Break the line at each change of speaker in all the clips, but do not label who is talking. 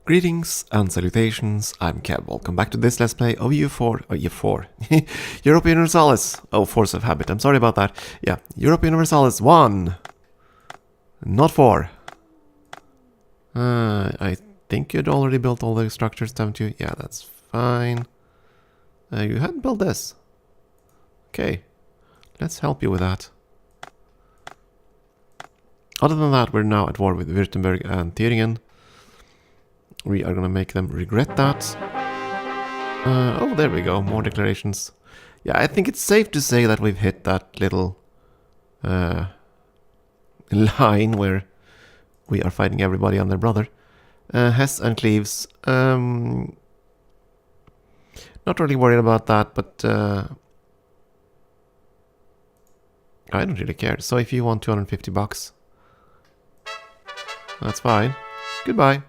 Greetings and salutations, I'm Kev. Welcome back to this Let's Play of EU4, Europa Universalis. Oh, Force of Habit, I'm sorry about that. Yeah, Europa Universalis 1, not 4. I think you'd already built all the structures, haven't you? Yeah, that's fine. You hadn't built this. Okay, let's help you with that. Other than that, we're now at war with Württemberg and Thüringen. We are gonna make them regret that. Oh, there we go, more declarations. Yeah, I think it's safe to say that we've hit that little line where we are fighting everybody and their brother. Hesse and Cleves. Not really worried about that, but I don't really care. So if you want 250 bucks, that's fine. Goodbye.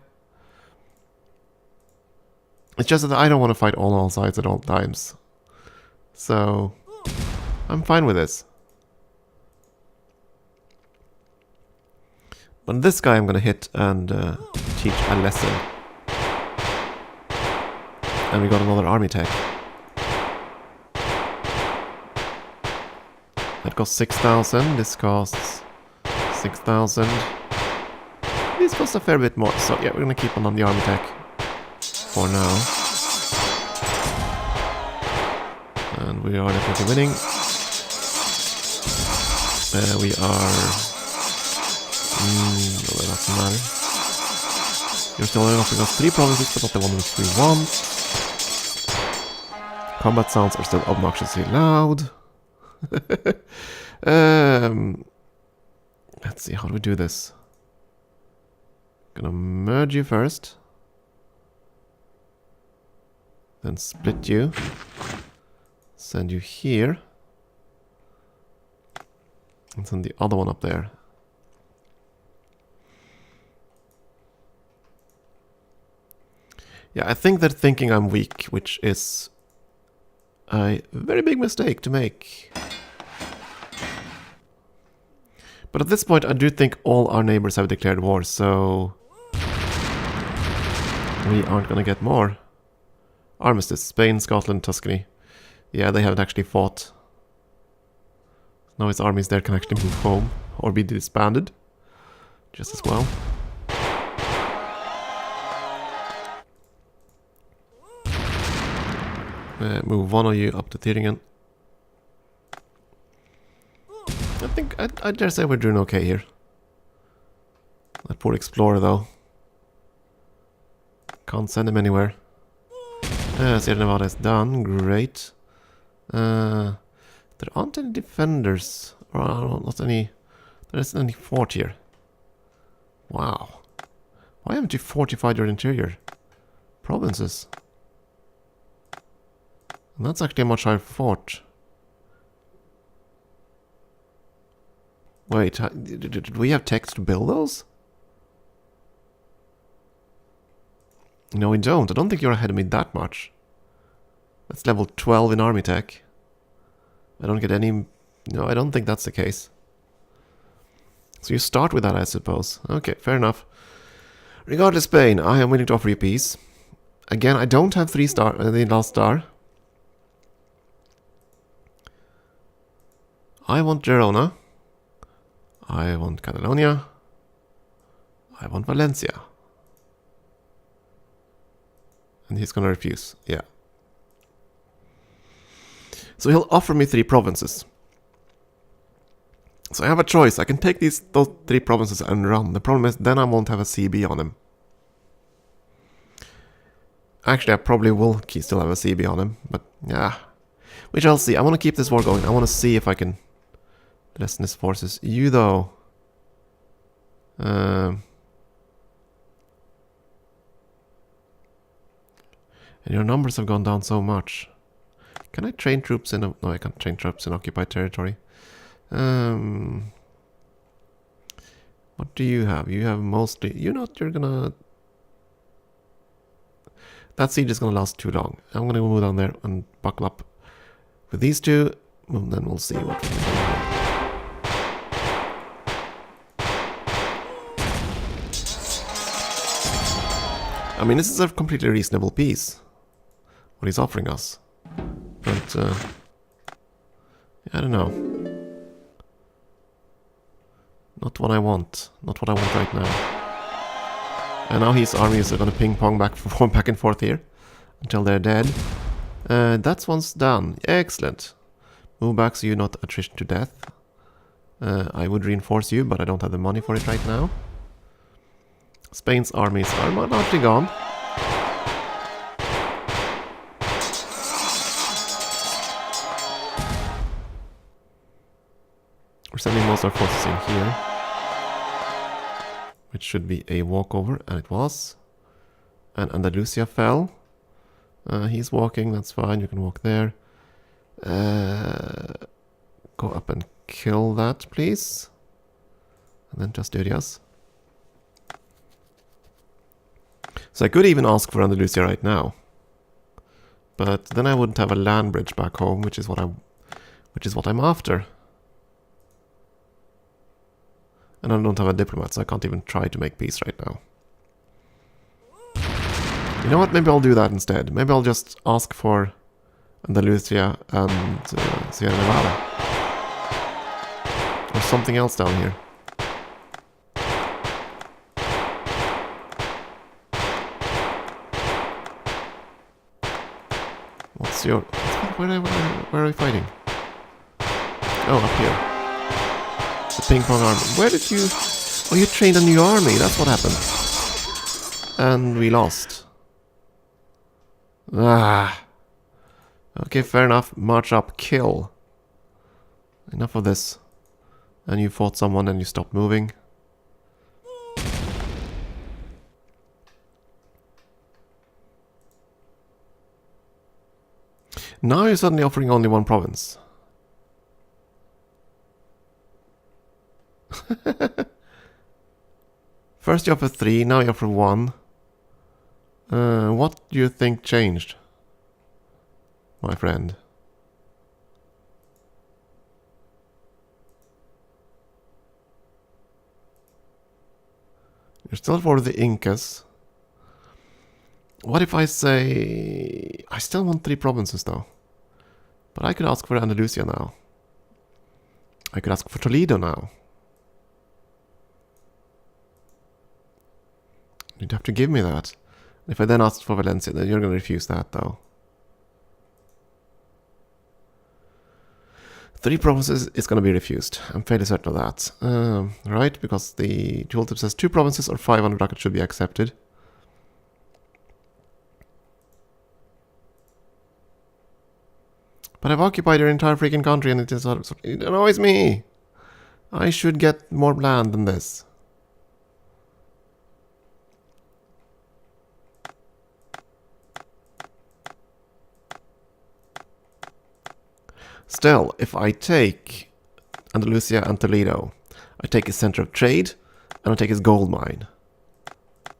It's just that I don't want to fight all sides at all times. So, I'm fine with this. But this guy I'm gonna hit and teach a lesson. And we got another army tech. That costs 6,000, this costs 6,000. This costs a fair bit more, so yeah, we're gonna keep on the army tech. For now. And we are definitely winning. We are... no, that doesn't matter. You're still offering us 3 provinces, but not the one which we want. Combat sounds are still obnoxiously loud. Let's see, how do we do this? Gonna merge you first. Then split you. Send you here. And send the other one up there. Yeah, I think they're thinking I'm weak, which is a very big mistake to make. But at this point, I do think all our neighbors have declared war, so we aren't gonna get more. Armistice, Spain, Scotland, Tuscany. Yeah, they haven't actually fought. Now his armies there can actually move home or be disbanded. Just as well. Move one of you up to Thüringen. I think, I dare say we're doing okay here. That poor explorer though. Can't send him anywhere. Sierra Nevada is done, great. There aren't any defenders, or not any, there isn't any fort here. Wow. Why haven't you fortified your interior provinces? And that's actually a much higher fort. Wait, did we have text to build those? No, we don't. I don't think you're ahead of me that much. That's level 12 in army tech. I don't get any... No, I don't think that's the case. So you start with that, I suppose. Okay, fair enough. Regardless, Spain, I am willing to offer you peace. Again, I don't have 3 star, the last star. I want Girona. I want Catalonia. I want Valencia. And he's gonna refuse, yeah. So he'll offer me 3 provinces. So I have a choice. I can take those 3 provinces and run. The problem is then I won't have a CB on him. Actually, I probably will still have a CB on him, but yeah. We shall see. I want to keep this war going. I want to see if I can lessen his forces. You though... And your numbers have gone down so much. Can I train troops in... No, I can't train troops in occupied territory. What do you have? You have mostly... You're gonna... That siege is gonna last too long. I'm gonna move down there and buckle up with these 2. And then we'll see what we can do. I mean, this is a completely reasonable peace, what he's offering us. But, I don't know. Not what I want. Not what I want right now. And now his armies are gonna ping-pong back and forth here. Until they're dead. That one's done. Excellent. Move back so you're not attrition to death. I would reinforce you, but I don't have the money for it right now. Spain's armies are largely gone. We're sending most of our forces in here. Which should be a walkover, and it was. And Andalusia fell. He's walking, that's fine, you can walk there. Go up and kill that, please. And then just Asturias. So I could even ask for Andalusia right now. But then I wouldn't have a land bridge back home, which is what I'm after. And I don't have a diplomat, so I can't even try to make peace right now. You know what, maybe I'll do that instead. Maybe I'll just ask for Andalusia and Sierra Nevada. Or something else down here. What's your... Where are we fighting? Oh, up here. The ping pong army. Where did you... Oh, you trained a new army. That's what happened. And we lost. Ah. Okay, fair enough. March up. Kill. Enough of this. And you fought someone and you stopped moving. Now you're suddenly offering only one province. First you offer 3, now you offer 1. What do you think changed, my friend? You're still for the Incas. What if I say... I still want 3 provinces though. But I could ask for Andalusia now. I could ask for Toledo now. You'd have to give me that. If I then asked for Valencia, then you're going to refuse that though. 3 provinces is going to be refused. I'm fairly certain of that. Right, because the tooltip says 2 provinces or 500 ducats should be accepted. But I've occupied your entire freaking country and it is sort of, it annoys me. I should get more land than this. Still, if I take Andalusia and Toledo, I take his center of trade, and I take his gold mine.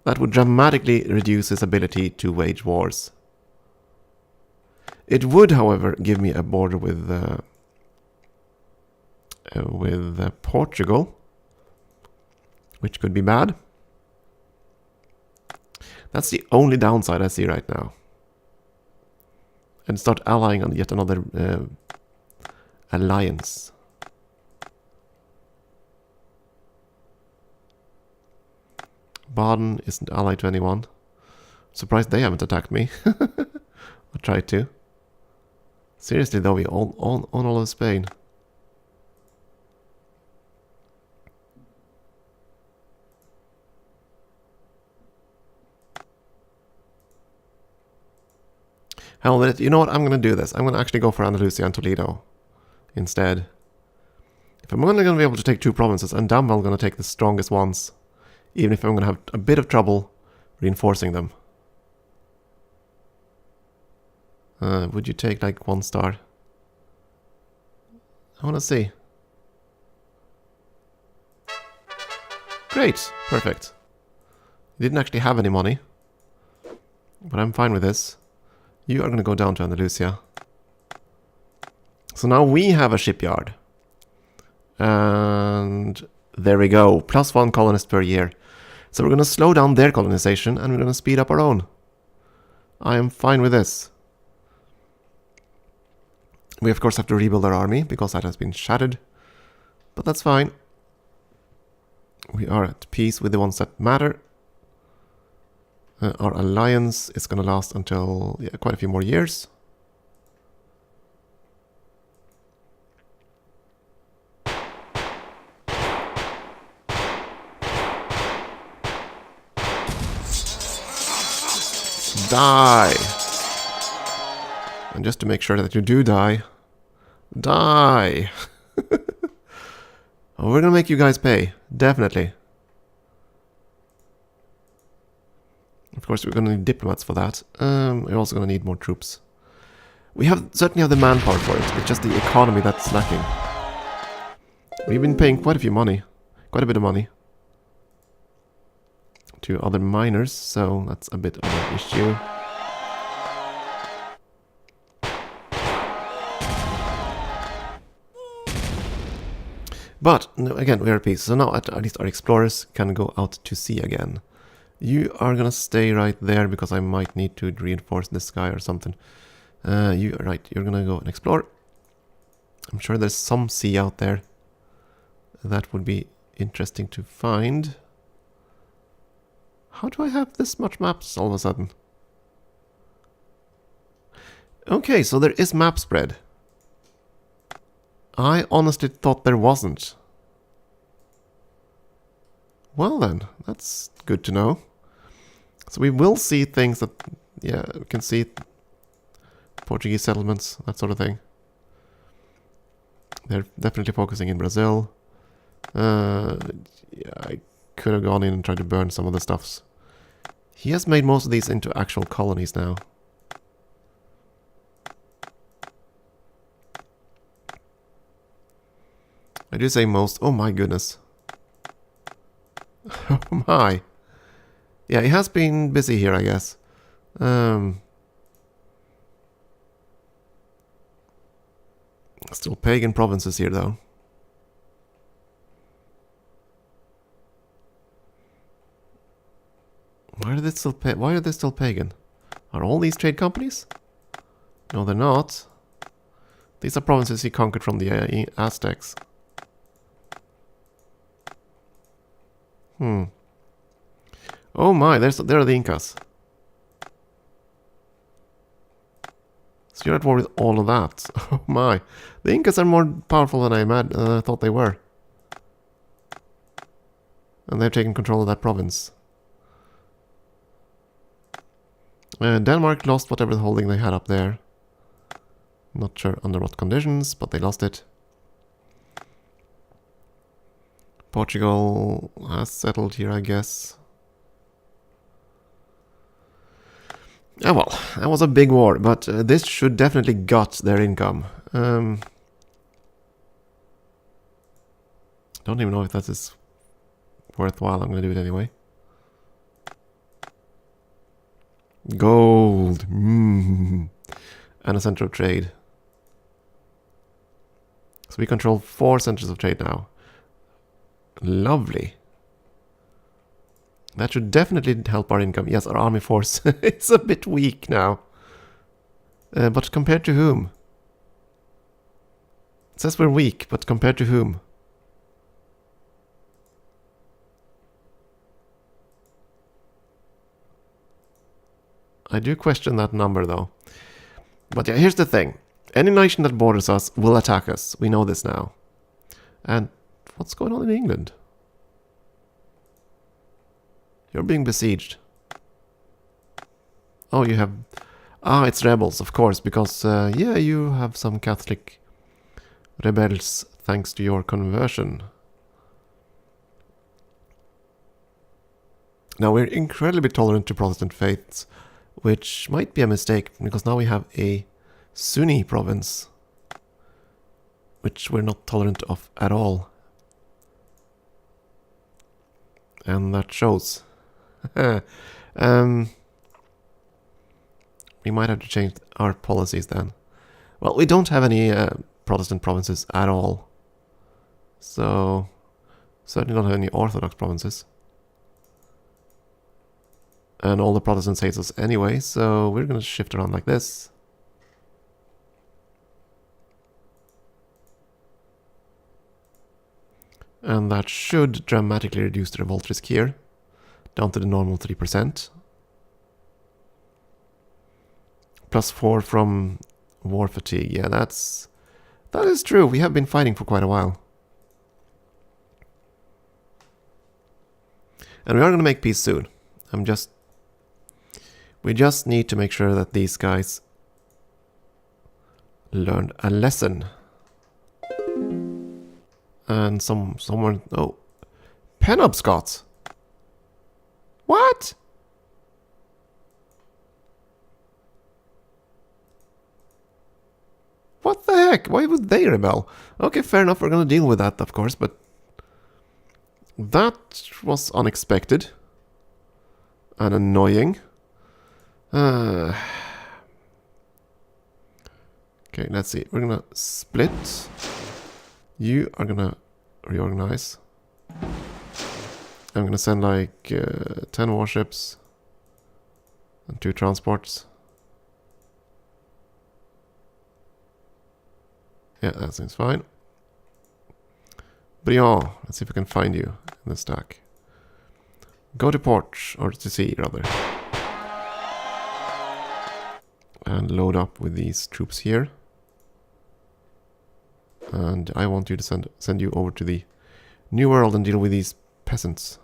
That would dramatically reduce his ability to wage wars. It would, however, give me a border with Portugal, which could be bad. That's the only downside I see right now. And start allying on yet another alliance. Baden isn't allied to anyone. Surprised they haven't attacked me. I tried to. Seriously though, we own all of Spain. Hell, you know what? I'm going to do this. I'm going to actually go for Andalusia and Toledo instead. If I'm only going to be able to take 2 provinces, I'm damn well going to take the strongest ones. Even if I'm going to have a bit of trouble reinforcing them. Would you take like 1 star? I want to see. Great, perfect. You didn't actually have any money. But I'm fine with this. You are going to go down to Andalusia. So now we have a shipyard. And there we go. +1 colonist per year. So we're going to slow down their colonization and we're going to speed up our own. I am fine with this. We of course have to rebuild our army because that has been shattered. But that's fine. We are at peace with the ones that matter. Our alliance is going to last until quite a few more years. Die! And just to make sure that you do die, die! Oh, we're gonna make you guys pay, definitely. Of course, we're gonna need diplomats for that. We're also gonna need more troops. We certainly have the manpower for it. It's just the economy that's lacking. We've been paying quite a bit of money to other miners, so that's a bit of an issue. But again, we are at peace, so now at least our explorers can go out to sea again. You are gonna stay right there because I might need to reinforce this guy or something. You're gonna go and explore. I'm sure there's some sea out there that would be interesting to find. How do I have this much maps all of a sudden? Okay, so there is map spread. I honestly thought there wasn't. Well then, that's good to know. So we will see things that, yeah, we can see Portuguese settlements, that sort of thing. They're definitely focusing in Brazil. Yeah, I could have gone in and tried to burn some of the stuffs. He has made most of these into actual colonies now. I do say most. Oh my goodness. Oh my. Yeah, he has been busy here, I guess. Still pagan provinces here, though. Why are they still pagan? Are all these trade companies? No, they're not. These are provinces he conquered from the Aztecs. Oh my, there are the Incas. So you're at war with all of that. Oh my. The Incas are more powerful than I thought they were. And they've taken control of that province. Denmark lost whatever holding they had up there. Not sure under what conditions, but they lost it. Portugal has settled here, I guess. Ah, well, that was a big war, but this should definitely gut their income. Don't even know if that is worthwhile. I'm going to do it anyway. Gold. And a center of trade. So we control 4 centers of trade now. Lovely. That should definitely help our income. Yes, our army force is a bit weak now. But compared to whom? It says we're weak, but compared to whom? I do question that number, though. But yeah, here's the thing. Any nation that borders us will attack us. We know this now. And what's going on in England? You're being besieged. Oh, you have... Ah, it's rebels, of course, because, yeah, you have some Catholic rebels thanks to your conversion. Now, we're incredibly tolerant to Protestant faiths, which might be a mistake, because now we have a Sunni province, which we're not tolerant of at all. And that shows. We might have to change our policies then. Well, we don't have any Protestant provinces at all. So, certainly don't have any Orthodox provinces. And all the Protestants hate us anyway, so we're going to shift around like this. And that should dramatically reduce the revolt risk here, down to the normal 3%. +4 from war fatigue. Yeah, that is true. We have been fighting for quite a while. And we are going to make peace soon. We just need to make sure that these guys learned a lesson. And someone... Oh. Penobscot! What? What the heck? Why would they rebel? Okay, fair enough. We're gonna deal with that, of course, but... That was unexpected. And annoying. Okay, let's see. We're gonna split. You are gonna reorganize. I'm gonna send like 10 warships and 2 transports. Yeah, that seems fine. Briand, let's see if we can find you in the stack. Go to port, or to sea rather. And load up with these troops here. And I want you to send you over to the New World and deal with these peasants.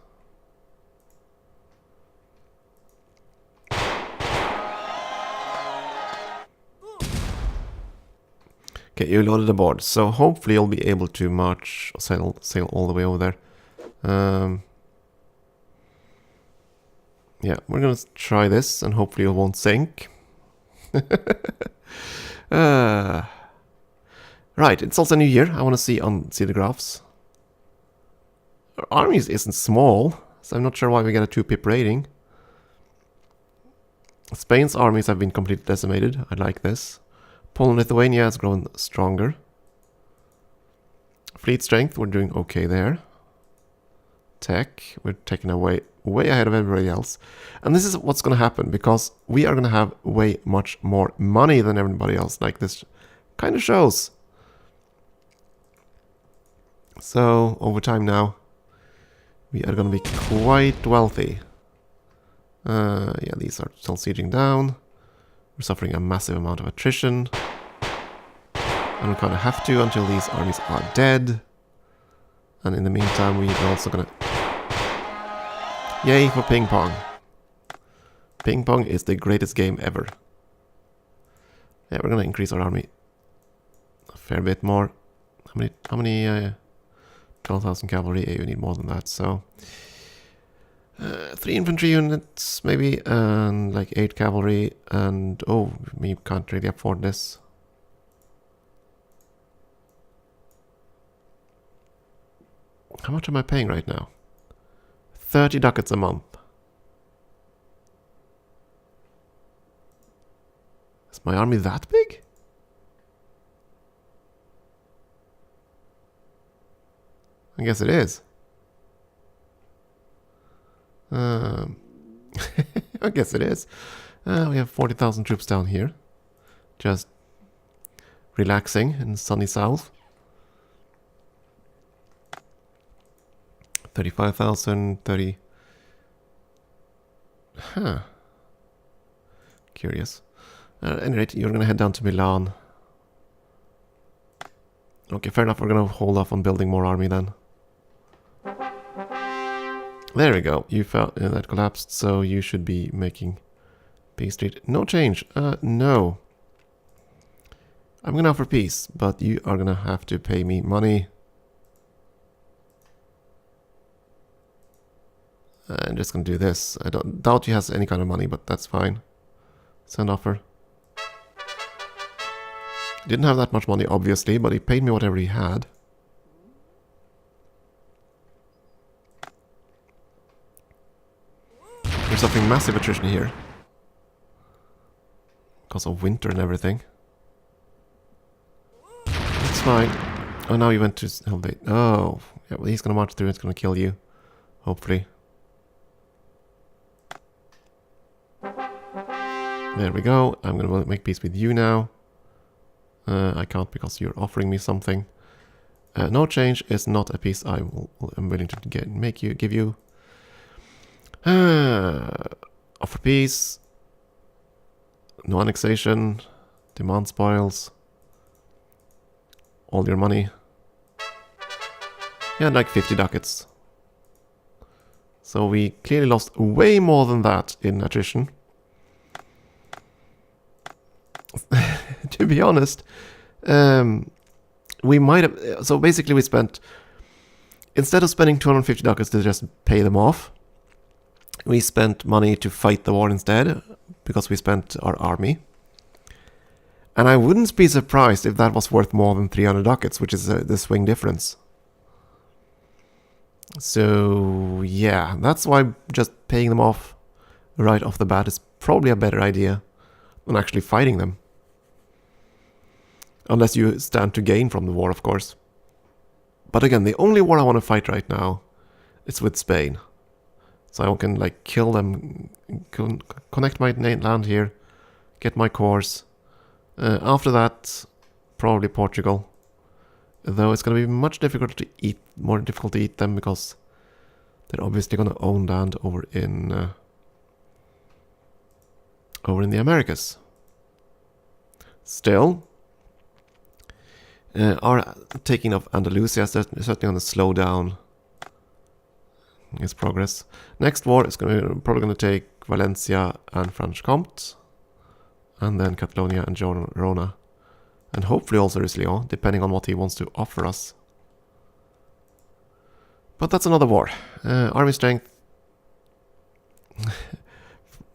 Okay, you loaded aboard, so hopefully you'll be able to march or sail all the way over there. Yeah, we're gonna try this, and hopefully it won't sink. Right, it's also New Year. I want to see the graphs. Our army isn't small, so I'm not sure why we get a 2 pip rating. Spain's armies have been completely decimated. I like this. Poland and Lithuania has grown stronger. Fleet strength, we're doing okay there. Tech, we're taking away way ahead of everybody else. And this is what's going to happen, because we are going to have way much more money than everybody else, like this kind of shows. So, over time now, we are going to be quite wealthy. Yeah, these are still sieging down. We're suffering a massive amount of attrition. And we kind of have to until these armies are dead. And in the meantime, we are also going to... Yay for ping pong. Ping pong is the greatest game ever. Yeah, we're going to increase our army a fair bit more. How many 12,000 cavalry? Yeah, you need more than that, so... 3 infantry units, maybe, and like 8 cavalry, and... Oh, we can't really afford this. How much am I paying right now? 30 ducats a month. Is my army that big? I guess it is. I guess it is. We have 40,000 troops down here. Just relaxing in sunny south. 35,000, 30... Huh. Curious. At any rate, you're gonna head down to Milan. Okay, fair enough. We're gonna hold off on building more army then. There we go. You felt that collapsed, so you should be making peace street. No change. No. I'm gonna offer peace, but you are gonna have to pay me money. I'm just gonna do this. I don't doubt he has any kind of money, but that's fine. Send offer. Didn't have that much money, obviously, but he paid me whatever he had. We're suffering massive attrition here. Because of winter and everything. That's fine. Oh, now you went to... Oh, yeah, well, he's gonna march through, it's gonna kill you. Hopefully. There we go. I'm gonna make peace with you now. I can't because you're offering me something. No change is not a peace I'm willing to give you. Offer peace. No annexation. Demand spoils. All your money. Yeah, like 50 ducats. So we clearly lost way more than that in attrition. To be honest, we might have... So basically we spent... Instead of spending 250 ducats to just pay them off, we spent money to fight the war instead, because we spent our army. And I wouldn't be surprised if that was worth more than 300 ducats, which is the swing difference. So, yeah, that's why just paying them off right off the bat is probably a better idea than actually fighting them. Unless you stand to gain from the war, of course. But again, the only war I want to fight right now is with Spain. So I can, like, kill them, connect my land here, get my cores. After that, probably Portugal. Though it's going to be much difficult to eat, more difficult to eat them because they're obviously going to own land over in the Americas. Still, our taking of Andalusia is certainly going to slow down its progress. Next war is probably going to take Valencia and Franche-Comté, and then Catalonia and Girona. And hopefully also Roussillon, depending on what he wants to offer us. But that's another war. Army strength.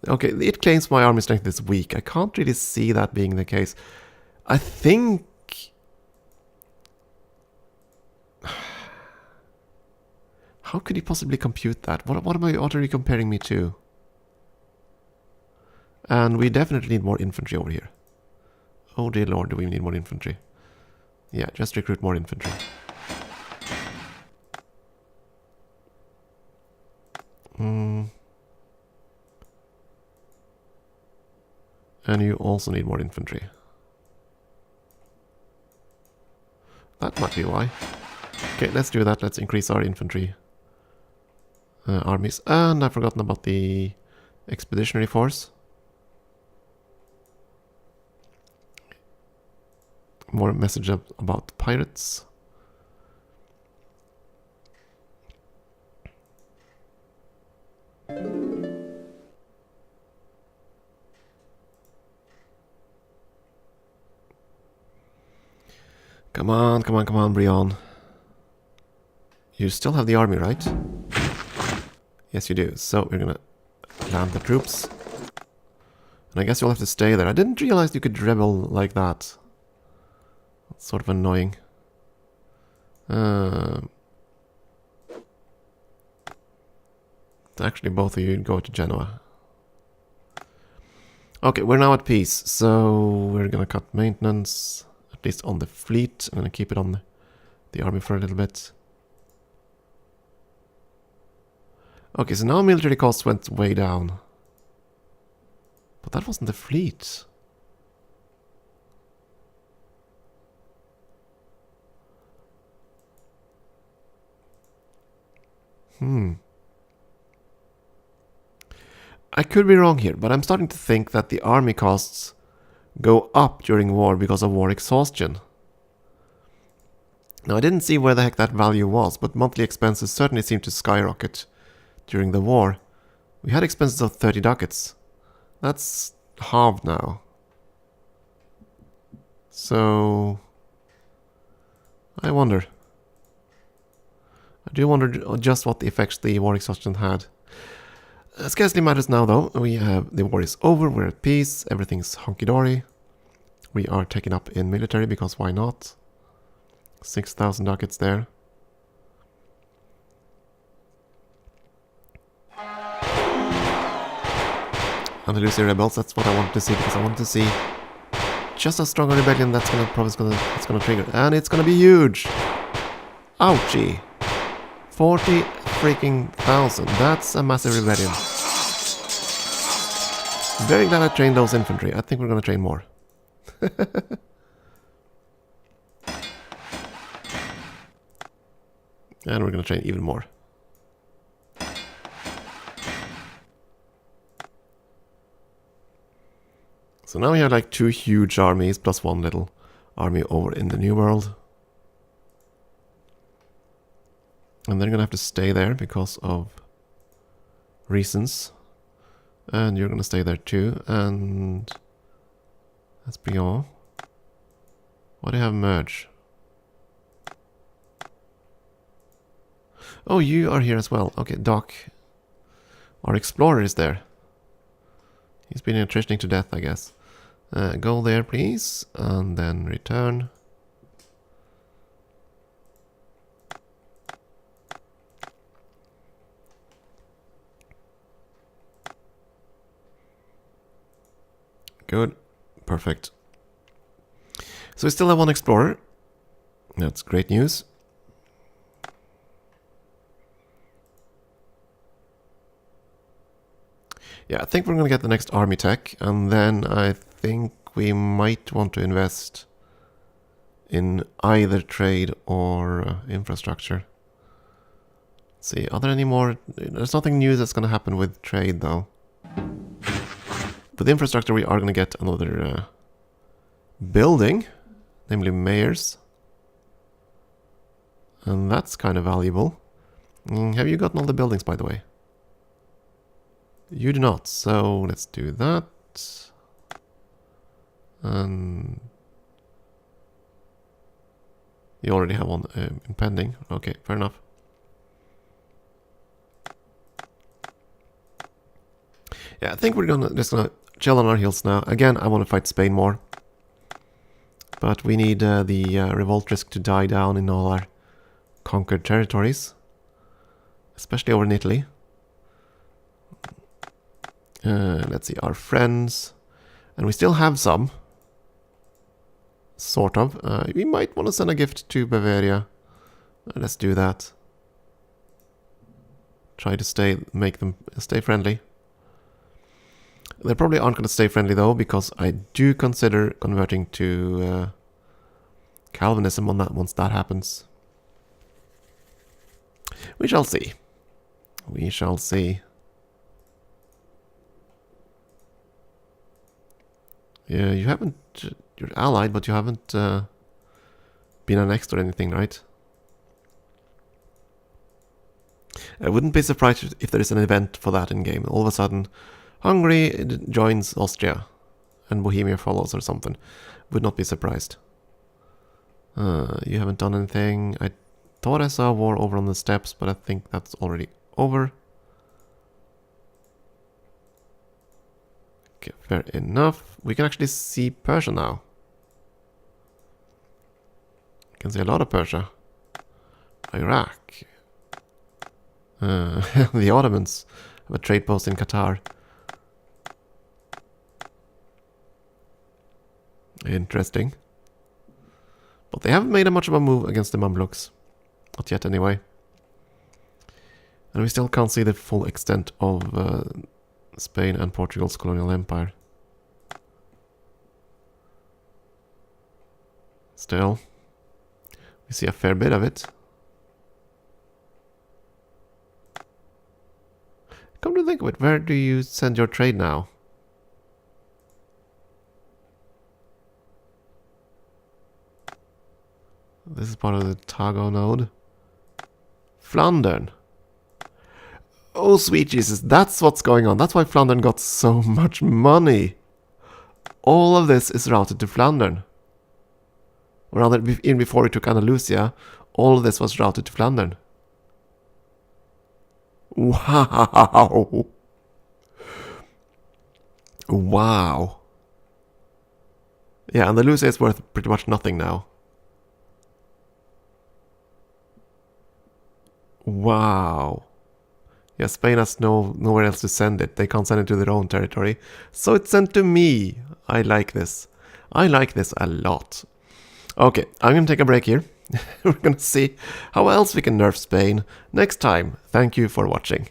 Okay, it claims my army strength is weak. I can't really see that being the case. I think... How could he possibly compute that? What are you comparing me to? And we definitely need more infantry over here. Oh dear lord, do we need more infantry? Yeah, just recruit more infantry. And you also need more infantry. That might be why. Okay, let's do that. Let's increase our infantry armies. And I've forgotten about the expeditionary force. More message about pirates. Come on, come on, come on, Brion. You still have the army, right? Yes, you do. So we're gonna land the troops. And I guess you'll have to stay there. I didn't realize you could rebel like that. That's sort of annoying. Actually, both of you go to Genoa. Okay, we're now at peace. So we're gonna cut maintenance. At least on the fleet. I'm gonna keep it on the army for a little bit. Okay, so now military costs went way down. But that wasn't the fleet. I could be wrong here, but I'm starting to think that the army costs go up during war because of war exhaustion. Now, I didn't see where the heck that value was, but monthly expenses certainly seem to skyrocket during the war. We had expenses of 30 ducats. That's halved now. So... I wonder. I do wonder just what the effects the war exhaustion had. Scarcely matters now, though. The war is over, we're at peace, everything's hunky-dory. We are taken up in military, because why not? 6,000 ducats there. Andalusia rebels, that's what I wanted to see, because I wanted to see just a stronger rebellion that's gonna trigger. And it's gonna be huge! Ouchie! 40 freaking thousand. That's a massive rebellion. Very glad I trained those infantry. I think we're gonna train more. And we're gonna train even more. So now we have like 2 huge armies plus 1 little army over in the New World. And they're gonna have to stay there because of reasons. And you're gonna stay there too. And that's beyond. Why do you have merge? Oh, you are here as well. Okay, Doc. Our explorer is there. He's been attritioning to death, I guess. Go there, please. And then return. Good. Perfect. So we still have 1 explorer. That's great news. Yeah, I think we're going to get the next army tech, and then I think we might want to invest in either trade or infrastructure. Let's see, are there any more? There's nothing new that's going to happen with trade, though. With infrastructure, we are going to get another building, namely mayors. And that's kind of valuable. Have you gotten all the buildings, by the way? You do not, so let's do that. And you already have one impending. Okay, fair enough. Yeah, I think we're just gonna chill on our heels now. Again, I want to fight Spain more. But we need the revolt risk to die down in all our conquered territories. Especially over in Italy. Let's see, our friends. And we still have some. Sort of. We might want to send a gift to Bavaria. Let's do that. Try to make them stay friendly. They probably aren't going to stay friendly though, because I do consider converting to Calvinism on that once that happens. We shall see. We shall see. Yeah, you haven't... You're allied, but you haven't been annexed or anything, right? I wouldn't be surprised if there is an event for that in-game. All of a sudden, Hungary joins Austria, and Bohemia follows or something. Would not be surprised. You haven't done anything. I thought I saw a war over on the steppes, but I think that's already over. Okay, fair enough. We can actually see Persia now. We can see a lot of Persia. Iraq. The Ottomans have a trade post in Qatar. Interesting. But they haven't made much of a move against the Mamluks. Not yet, anyway. And we still can't see the full extent of Spain and Portugal's colonial empire. Still, we see a fair bit of it. Come to think of it, where do you send your trade now? This is part of the Tago node. Flandern. Oh, sweet Jesus, that's what's going on. That's why Flandern got so much money. All of this is routed to Flandern. Or rather, even before we took Andalusia, all of this was routed to Flandern. Wow. Wow. Yeah, Andalusia is worth pretty much nothing now. Wow. Yeah, Spain has nowhere else to send it. They can't send it to their own territory. So it's sent to me. I like this. I like this a lot. Okay, I'm going to take a break here. We're going to see how else we can nerf Spain next time. Thank you for watching.